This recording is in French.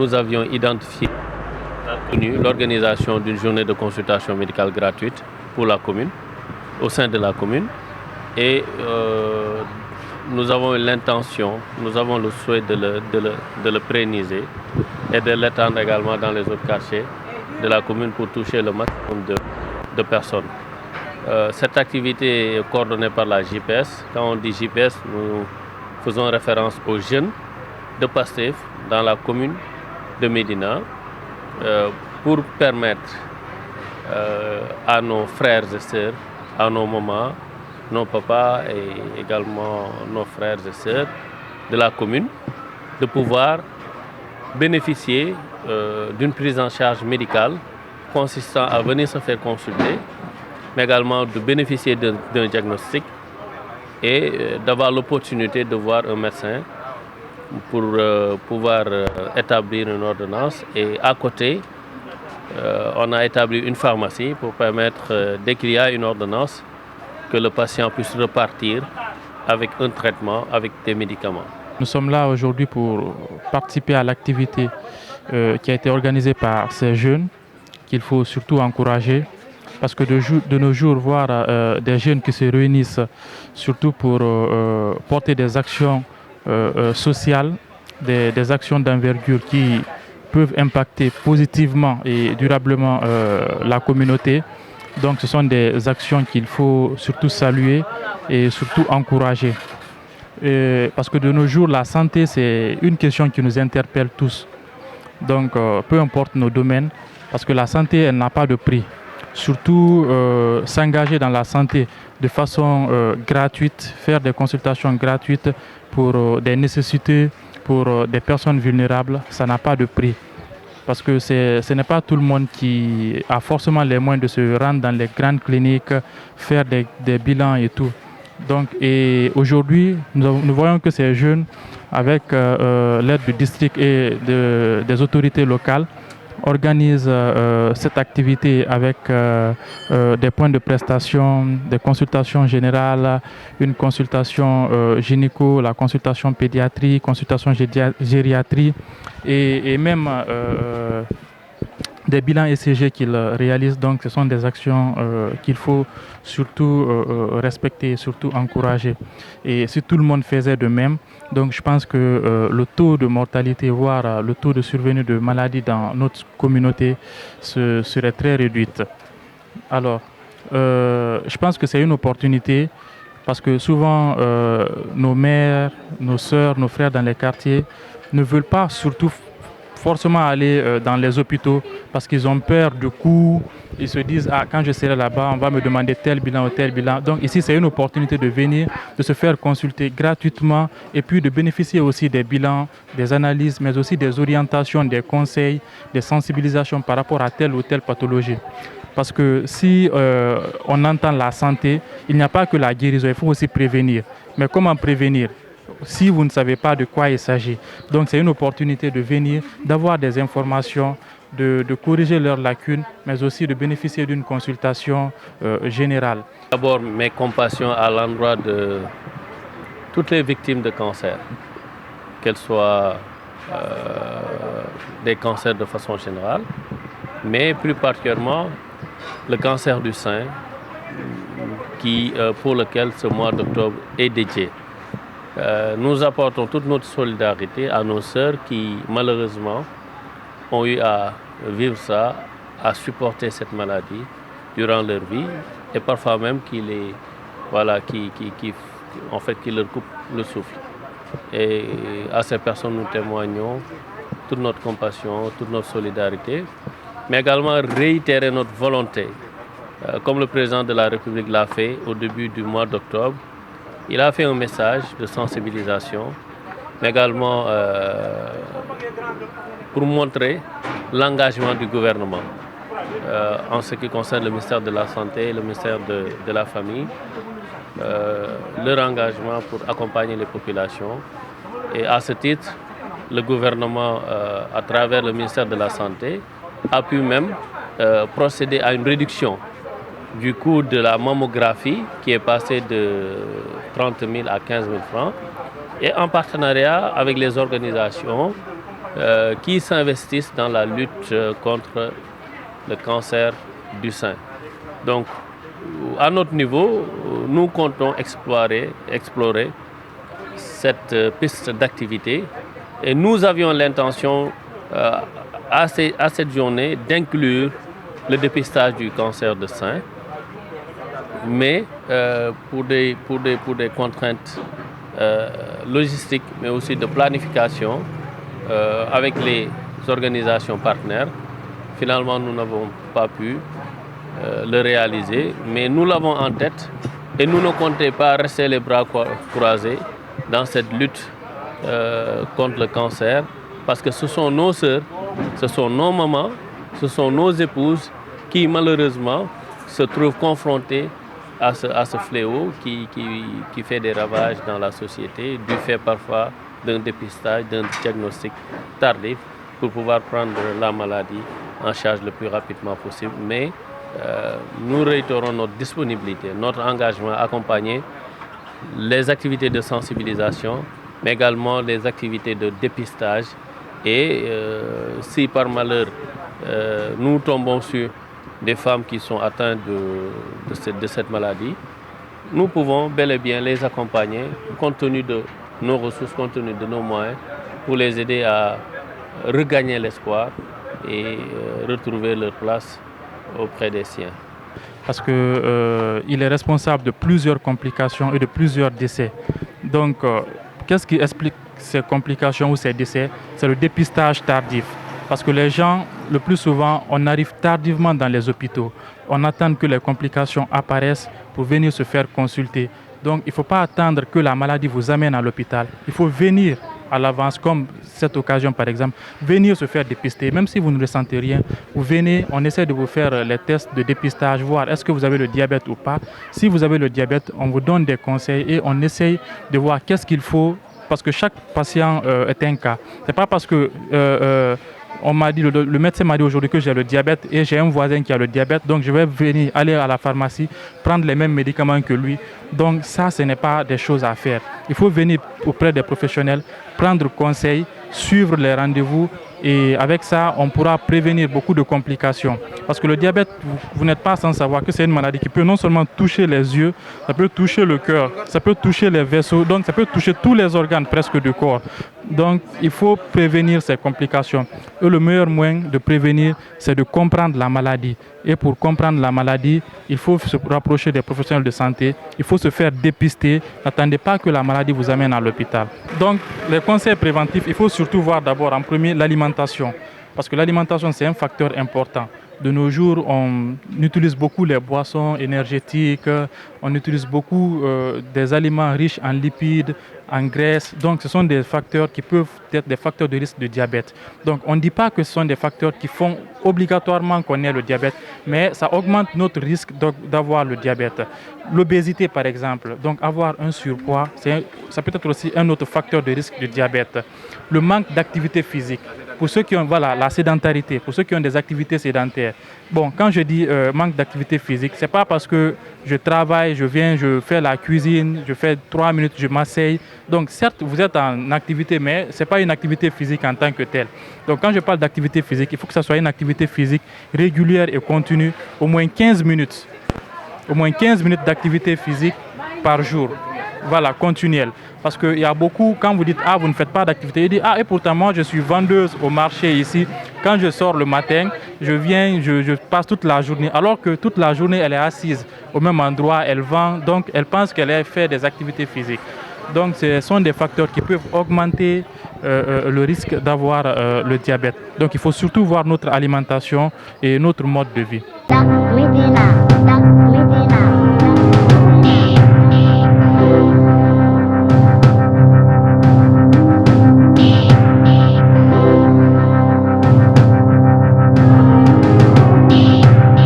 nous avions identifié l'organisation d'une journée de consultation médicale gratuite pour la commune, au sein de la commune. Et nous avons l'intention, nous avons le souhait de le pérenniser et de l'étendre également dans les autres quartiers de la commune pour toucher le maximum de personnes. Cette activité est coordonnée par la JPS. Quand on dit JPS, nous faisons référence aux jeunes de PASTEF dans la commune de Médina pour permettre à nos frères et sœurs, à nos mamans, nos papas et également nos frères et sœurs de la commune de pouvoir bénéficier d'une prise en charge médicale consistant à venir se faire consulter, mais également de bénéficier d'un diagnostic et d'avoir l'opportunité de voir un médecin pour pouvoir établir une ordonnance. Et à côté, on a établi une pharmacie pour permettre, dès qu'il y a une ordonnance, que le patient puisse repartir avec un traitement, avec des médicaments. Nous sommes là aujourd'hui pour participer à l'activité qui a été organisée par ces jeunes, qu'il faut surtout encourager, parce que de nos jours, voir des jeunes qui se réunissent surtout pour porter des actions sociales, des actions d'envergure qui peuvent impacter positivement et durablement la communauté. Donc ce sont des actions qu'il faut surtout saluer et surtout encourager. Parce que de nos jours, la santé, c'est une question qui nous interpelle tous. Donc peu importe nos domaines, parce que la santé, elle n'a pas de prix. Surtout s'engager dans la santé de façon gratuite, faire des consultations gratuites pour des nécessités, pour des personnes vulnérables, ça n'a pas de prix. Parce que ce n'est pas tout le monde qui a forcément les moyens de se rendre dans les grandes cliniques, faire des bilans et tout. Donc, et aujourd'hui, nous voyons que ces jeunes, avec l'aide du district et des autorités locales, organisent cette activité avec des points de prestation, des consultations générales, une consultation gynéco, la consultation pédiatrie, consultation gériatrie et même des bilans ECG qu'ils réalisent. Donc ce sont des actions qu'il faut surtout respecter, surtout encourager. Et si tout le monde faisait de même, donc je pense que le taux de mortalité, voire le taux de survenue de maladies dans notre communauté serait très réduit. Alors, je pense que c'est une opportunité parce que souvent nos mères, nos sœurs, nos frères dans les quartiers ne veulent pas surtout forcément aller dans les hôpitaux parce qu'ils ont peur du coût. Ils se disent, ah, quand je serai là-bas, on va me demander tel bilan ou tel bilan. Donc ici, c'est une opportunité de venir, de se faire consulter gratuitement et puis de bénéficier aussi des bilans, des analyses, mais aussi des orientations, des conseils, des sensibilisations par rapport à telle ou telle pathologie. Parce que si on entend la santé, il n'y a pas que la guérison, il faut aussi prévenir. Mais comment prévenir si vous ne savez pas de quoi il s'agit? Donc c'est une opportunité de venir, d'avoir des informations, de corriger leurs lacunes, mais aussi de bénéficier d'une consultation générale. D'abord, mes compassions à l'endroit de toutes les victimes de cancer, qu'elles soient des cancers de façon générale, mais plus particulièrement le cancer du sein, pour lequel ce mois d'octobre est dédié. Nous apportons toute notre solidarité à nos sœurs qui, malheureusement, ont eu à vivre ça, à supporter cette maladie durant leur vie, et parfois même qui leur coupe le souffle. Et à ces personnes, nous témoignons toute notre compassion, toute notre solidarité, mais également réitérer notre volonté. Comme le président de la République l'a fait au début du mois d'octobre, il a fait un message de sensibilisation, mais également pour montrer l'engagement du gouvernement en ce qui concerne le ministère de la Santé et le ministère de la Famille, leur engagement pour accompagner les populations. Et à ce titre, le gouvernement, à travers le ministère de la Santé, a pu même procéder à une réduction du coût de la mammographie qui est passé de 30 000 à 15 000 francs. Et en partenariat avec les organisations qui s'investissent dans la lutte contre le cancer du sein. Donc, à notre niveau, nous comptons explorer cette piste d'activité et nous avions l'intention à cette journée d'inclure le dépistage du cancer de sein, mais pour des contraintes logistiques, mais aussi de planification avec les organisations partenaires. Finalement, nous n'avons pas pu le réaliser, mais nous l'avons en tête et nous ne comptons pas rester les bras croisés dans cette lutte contre le cancer, parce que ce sont nos sœurs, ce sont nos mamans, ce sont nos épouses qui malheureusement se trouvent confrontées à ce fléau qui fait des ravages dans la société, du fait parfois d'un dépistage, d'un diagnostic tardif pour pouvoir prendre la maladie en charge le plus rapidement possible. Mais nous réitérons notre disponibilité, notre engagement à accompagner les activités de sensibilisation, mais également les activités de dépistage. Et si par malheur nous tombons sur des femmes qui sont atteintes de cette maladie, nous pouvons bel et bien les accompagner compte tenu de nos ressources, compte tenu de nos moyens, pour les aider à regagner l'espoir et retrouver leur place auprès des siens. Parce qu'il est responsable de plusieurs complications et de plusieurs décès. Donc, qu'est-ce qui explique ces complications ou ces décès? C'est le dépistage tardif. Parce que les gens, le plus souvent, on arrive tardivement dans les hôpitaux. On attend que les complications apparaissent pour venir se faire consulter. Donc, il ne faut pas attendre que la maladie vous amène à l'hôpital. Il faut venir à l'avance, comme cette occasion par exemple, venir se faire dépister. Même si vous ne ressentez rien, vous venez, on essaie de vous faire les tests de dépistage, voir est-ce que vous avez le diabète ou pas. Si vous avez le diabète, on vous donne des conseils et on essaye de voir qu'est-ce qu'il faut, parce que chaque patient est un cas. Ce n'est pas parce que on m'a dit, le médecin m'a dit aujourd'hui que j'ai le diabète et j'ai un voisin qui a le diabète, donc je vais venir aller à la pharmacie, prendre les mêmes médicaments que lui. Donc ça, ce n'est pas des choses à faire. Il faut venir auprès des professionnels, prendre conseil, suivre les rendez-vous et avec ça, on pourra prévenir beaucoup de complications. Parce que le diabète, vous n'êtes pas sans savoir que c'est une maladie qui peut non seulement toucher les yeux, ça peut toucher le cœur, ça peut toucher les vaisseaux, donc ça peut toucher tous les organes presque du corps. Donc il faut prévenir ces complications. Et le meilleur moyen de prévenir, c'est de comprendre la maladie. Et pour comprendre la maladie, il faut se rapprocher des professionnels de santé, il faut se faire dépister. N'attendez pas que la maladie vous amène à l'hôpital. Donc les conseils préventifs, il faut surtout voir d'abord en premier l'alimentation. Parce que l'alimentation, c'est un facteur important. De nos jours, on utilise beaucoup les boissons énergétiques, on utilise beaucoup des aliments riches en lipides, en graisses. Donc, ce sont des facteurs qui peuvent être des facteurs de risque de diabète. Donc, on ne dit pas que ce sont des facteurs qui font obligatoirement qu'on ait le diabète, mais ça augmente notre risque d'avoir le diabète. L'obésité, par exemple, donc avoir un surpoids, ça peut être aussi un autre facteur de risque de diabète. Le manque d'activité physique. Pour ceux qui ont la sédentarité, pour ceux qui ont des activités sédentaires. Bon, quand je dis manque d'activité physique, ce n'est pas parce que je travaille, je viens, je fais la cuisine, je fais 3 minutes, je m'asseye. Donc certes, vous êtes en activité, mais ce n'est pas une activité physique en tant que telle. Donc quand je parle d'activité physique, il faut que ce soit une activité physique régulière et continue, au moins 15 minutes. Au moins 15 minutes d'activité physique par jour. Voilà, continuelle. Parce qu'il y a beaucoup, quand vous dites « Ah, vous ne faites pas d'activité », il dit « Ah, et pourtant moi, je suis vendeuse au marché ici. Quand je sors le matin, je viens, je passe toute la journée. » Alors que toute la journée, elle est assise au même endroit, elle vend. Donc, elle pense qu'elle a fait des activités physiques. Donc, ce sont des facteurs qui peuvent augmenter le risque d'avoir le diabète. Donc, il faut surtout voir notre alimentation et notre mode de vie.